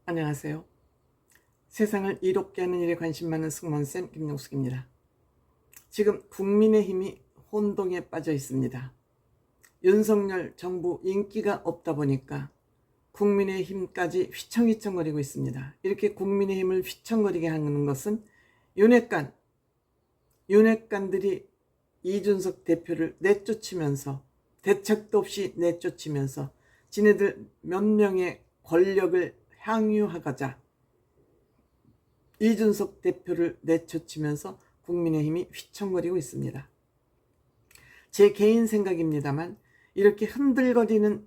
안녕하세요. 세상을 이롭게 하는 일에 관심 많은 승무원쌤 김용숙입니다. 지금 국민의힘이 혼동에 빠져 있습니다. 윤석열 정부 인기가 없다 보니까 국민의힘까지 휘청휘청거리고 있습니다. 이렇게 국민의힘을 휘청거리게 하는 것은 윤핵관들이 이준석 대표를 내쫓으면서 대책도 없이 내쫓으면서 지네들 몇 명의 권력을 향유하고자 이준석 대표를 내쫓으면서 국민의힘이 휘청거리고 있습니다. 제 개인 생각입니다만 이렇게 흔들거리는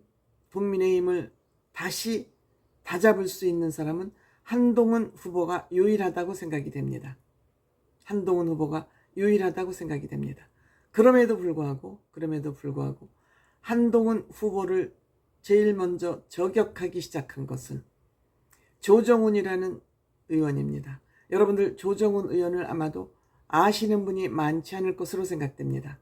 국민의힘을 다시 다잡을 수 있는 사람은 한동훈 후보가 유일하다고 생각이 됩니다. 한동훈 후보가 유일하다고 생각이 됩니다. 그럼에도 불구하고 한동훈 후보를 제일 먼저 저격하기 시작한 것은 조정훈이라는 의원입니다. 여러분들 조정훈 의원을 아마도 아시는 분이 많지 않을 것으로 생각됩니다.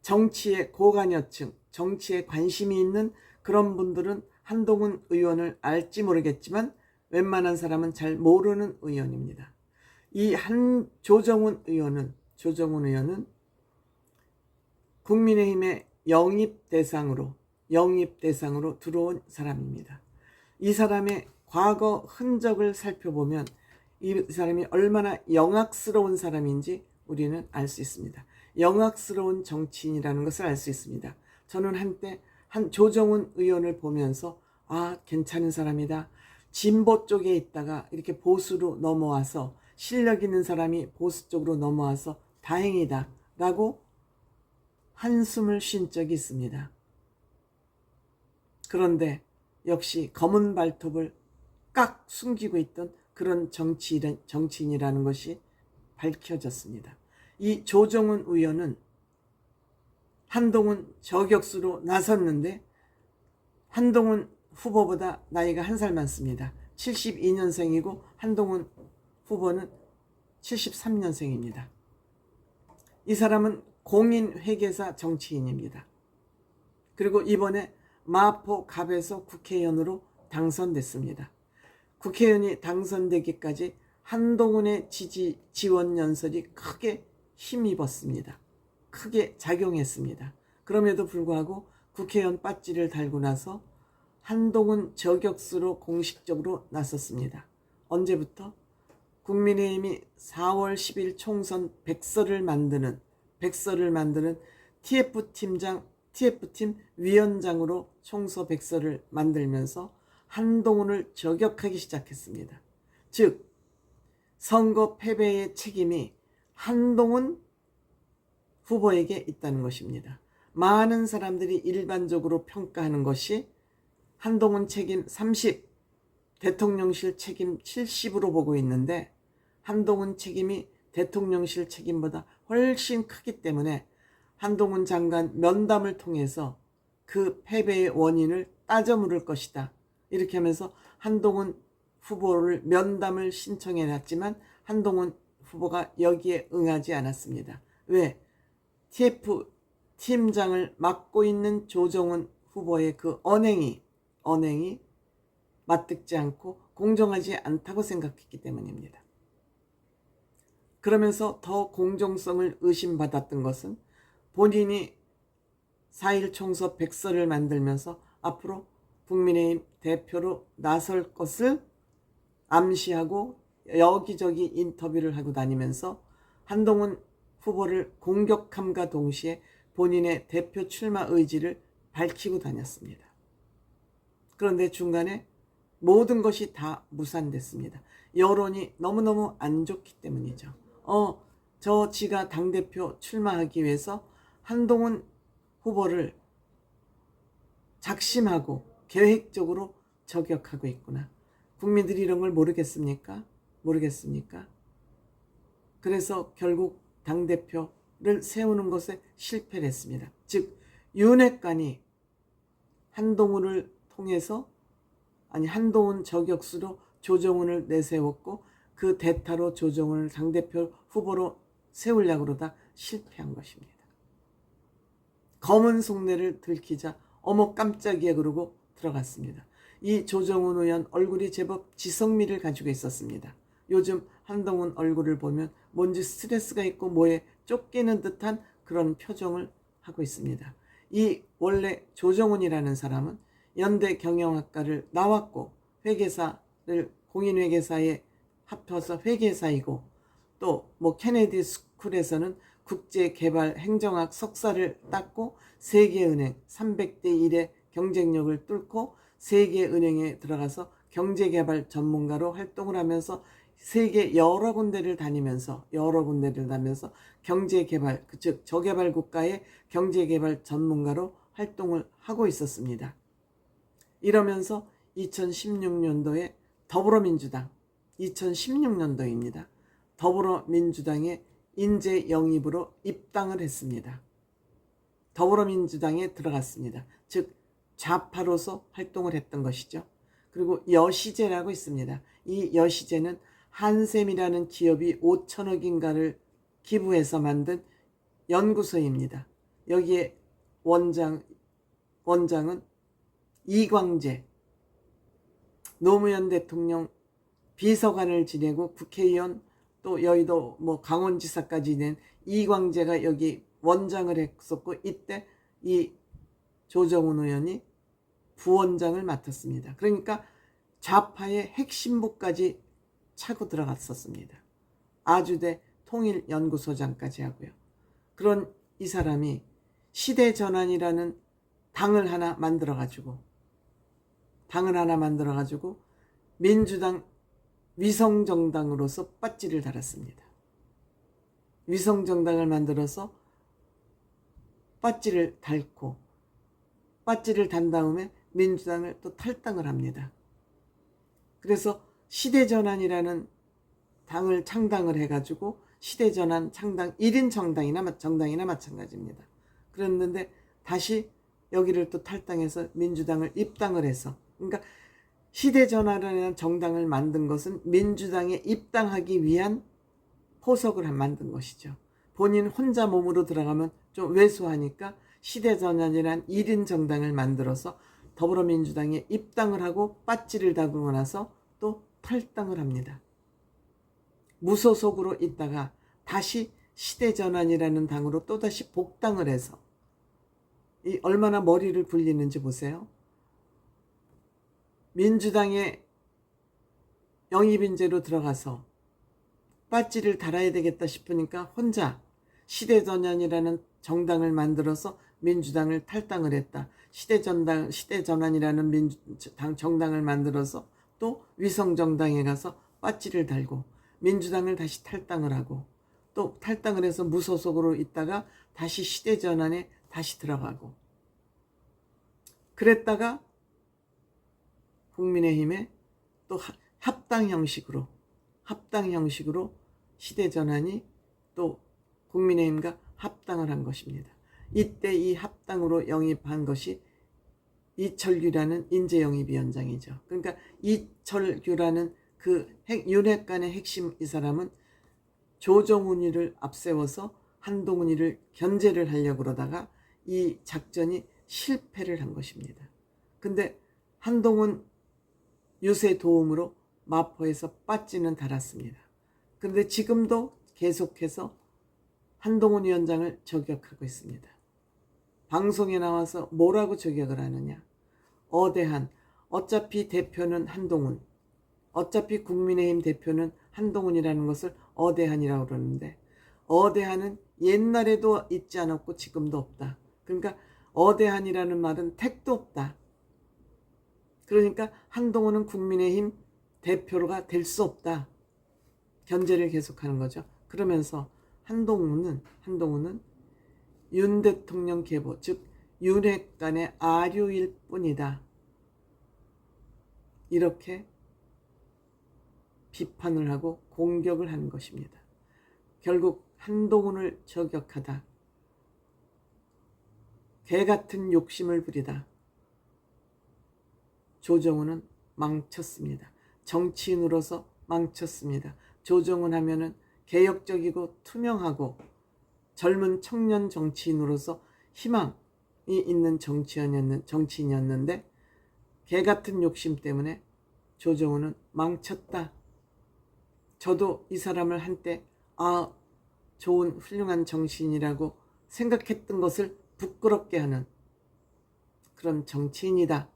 정치에 고관여층, 정치에 관심이 있는 그런 분들은 한동훈 의원을 알지 모르겠지만 웬만한 사람은 잘 모르는 의원입니다. 이 조정훈 의원은 국민의힘의 영입 대상으로 들어온 사람입니다. 이 사람의 과거 흔적을 살펴보면 이 사람이 얼마나 영악스러운 사람인지 우리는 알 수 있습니다. 영악스러운 정치인이라는 것을 알 수 있습니다. 저는 한때 조정훈 의원을 보면서 괜찮은 사람이다. 진보 쪽에 있다가 이렇게 보수로 넘어와서 실력 있는 사람이 보수 쪽으로 넘어와서 다행이다 라고 한숨을 쉰 적이 있습니다. 그런데 역시 검은 발톱을 깍 숨기고 있던 그런 정치인이라는 것이 밝혀졌습니다. 이 조정훈 의원은 한동훈 저격수로 나섰는데 한동훈 후보보다 나이가 한 살 많습니다. 72년생이고 한동훈 후보는 73년생입니다. 이 사람은 공인회계사 정치인입니다. 그리고 이번에 마포 갑에서 국회의원으로 당선됐습니다. 국회의원이 당선되기까지 한동훈의 지원 연설이 크게 힘입었습니다. 크게 작용했습니다. 그럼에도 불구하고 국회의원 배지를 달고 나서 한동훈 저격수로 공식적으로 나섰습니다. 언제부터? 국민의힘이 4월 10일 총선 백서를 만드는 TF팀 위원장으로 총서 백서를 만들면서 한동훈을 저격하기 시작했습니다. 즉 선거 패배의 책임이 한동훈 후보에게 있다는 것입니다. 많은 사람들이 일반적으로 평가하는 것이 한동훈 책임 30, 대통령실 책임 70으로 보고 있는데 한동훈 책임이 대통령실 책임보다 훨씬 크기 때문에 한동훈 장관 면담을 통해서 그 패배의 원인을 따져 물을 것이다. 이렇게 하면서 한동훈 후보를 면담을 신청해 놨지만 한동훈 후보가 여기에 응하지 않았습니다. 왜? TF 팀장을 맡고 있는 조정훈 후보의 그 언행이 맞듣지 않고 공정하지 않다고 생각했기 때문입니다. 그러면서 더 공정성을 의심받았던 것은 본인이 4.1 총서 백서를 만들면서 앞으로 국민의힘 대표로 나설 것을 암시하고 여기저기 인터뷰를 하고 다니면서 한동훈 후보를 공격함과 동시에 본인의 대표 출마 의지를 밝히고 다녔습니다. 그런데 중간에 모든 것이 다 무산됐습니다. 여론이 너무너무 안 좋기 때문이죠. 지가 당대표 출마하기 위해서 한동훈 후보를 작심하고 계획적으로 저격하고 있구나. 국민들이 이런 걸 모르겠습니까? 그래서 결국 당대표를 세우는 것에 실패를 했습니다. 즉 윤핵관이 한동훈을 통해서 한동훈 저격수로 조정훈을 내세웠고 그 대타로 조정훈을 당대표 후보로 세우려고 그러다 실패한 것입니다. 검은 속내를 들키자 어머 깜짝이야 그러고 들어갔습니다. 이 조정훈 의원 얼굴이 제법 지성미를 가지고 있었습니다. 요즘 한동훈 얼굴을 보면 뭔지 스트레스가 있고 뭐에 쫓기는 듯한 그런 표정을 하고 있습니다. 이 원래 조정훈이라는 사람은 연대 경영학과를 나왔고 회계사를 공인회계사에 합쳐서 회계사이고 또 뭐 케네디 스쿨에서는 국제개발 행정학 석사를 땄고 세계은행 300대 1의 경쟁력을 뚫고 세계은행에 들어가서 경제개발 전문가로 활동을 하면서 세계 여러 군데를 다니면서 경제개발, 즉 저개발 국가의 경제개발 전문가로 활동을 하고 있었습니다. 이러면서 2016년도에 더불어민주당, 2016년도입니다. 더불어민주당의 인재 영입으로 입당을 했습니다. 더불어민주당에 들어갔습니다. 즉 좌파로서 활동을 했던 것이죠. 그리고 여시제라고 있습니다. 이 여시제는 한샘이라는 기업이 5천억인가를 기부해서 만든 연구소입니다. 여기에 원장은 이광재 노무현 대통령 비서관을 지내고 국회의원 또 여의도 뭐 강원지사까지 낸 이광재가 여기 원장을 했었고 이때 이 조정훈 의원이 부원장을 맡았습니다. 그러니까 좌파의 핵심부까지 차고 들어갔었습니다. 아주대 통일연구소장까지 하고요. 그런 이 사람이 시대전환이라는 당을 하나 만들어가지고 민주당 위성정당으로서 빠찌를 달았습니다. 위성정당을 만들어서 빠찌를 달고 빠찌를 단 다음에 민주당을 또 탈당을 합니다. 그래서 시대전환이라는 당을 창당을 해가지고 시대전환 창당 1인 정당이나 마찬가지입니다. 그랬는데 다시 여기를 또 탈당해서 민주당을 입당을 해서, 그러니까 시대전환이라는 정당을 만든 것은 민주당에 입당하기 위한 포석을 만든 것이죠. 본인 혼자 몸으로 들어가면 좀 왜소하니까 시대전환이라는 1인 정당을 만들어서 더불어민주당에 입당을 하고 빠찌를 달고 나서 또 탈당을 합니다. 무소속으로 있다가 다시 시대전환이라는 당으로 또다시 복당을 해서 이 얼마나 머리를 굴리는지 보세요. 민주당에 영입인재로 들어가서 빠찌를 달아야 되겠다 싶으니까 혼자 시대전환이라는 정당을 만들어서 민주당을 탈당을 했다. 시대전환이라는 정당을 만들어서 또 위성정당에 가서 빠찌를 달고 민주당을 다시 탈당을 하고 또 탈당을 해서 무소속으로 있다가 다시 시대전환에 다시 들어가고 그랬다가 국민의힘에 또 합당 형식으로 시대전환이 또 국민의힘과 합당을 한 것입니다. 이때 이 합당으로 영입한 것이 이철규라는 인재영입위원장이죠. 그러니까 이철규라는 그 윤핵관의 핵심 이 사람은 조정훈이를 앞세워서 한동훈이를 견제를 하려고 그러다가 이 작전이 실패를 한 것입니다. 근데 한동훈 유세 도움으로 마포에서 빠찌는 달았습니다. 그런데 지금도 계속해서 한동훈 위원장을 저격하고 있습니다. 방송에 나와서 뭐라고 저격을 하느냐. 어차피 대표는 한동훈, 어차피 국민의힘 대표는 한동훈이라는 것을 어대한이라고 그러는데 어대한은 옛날에도 있지 않았고 지금도 없다. 그러니까 어대한이라는 말은 택도 없다. 그러니까 한동훈은 국민의힘 대표가 될 수 없다. 견제를 계속하는 거죠. 그러면서 한동훈은 윤 대통령 계보, 즉 윤핵관의 아류일 뿐이다. 이렇게 비판을 하고 공격을 한 것입니다. 결국 한동훈을 저격하다. 개같은 욕심을 부리다. 조정훈은 망쳤습니다. 정치인으로서 망쳤습니다. 조정훈 하면은 개혁적이고 투명하고 젊은 청년 정치인으로서 희망이 있는 정치인이었는데 개같은 욕심 때문에 조정우는 망쳤다. 저도 이 사람을 한때 좋은 훌륭한 정치인이라고 생각했던 것을 부끄럽게 하는 그런 정치인이다.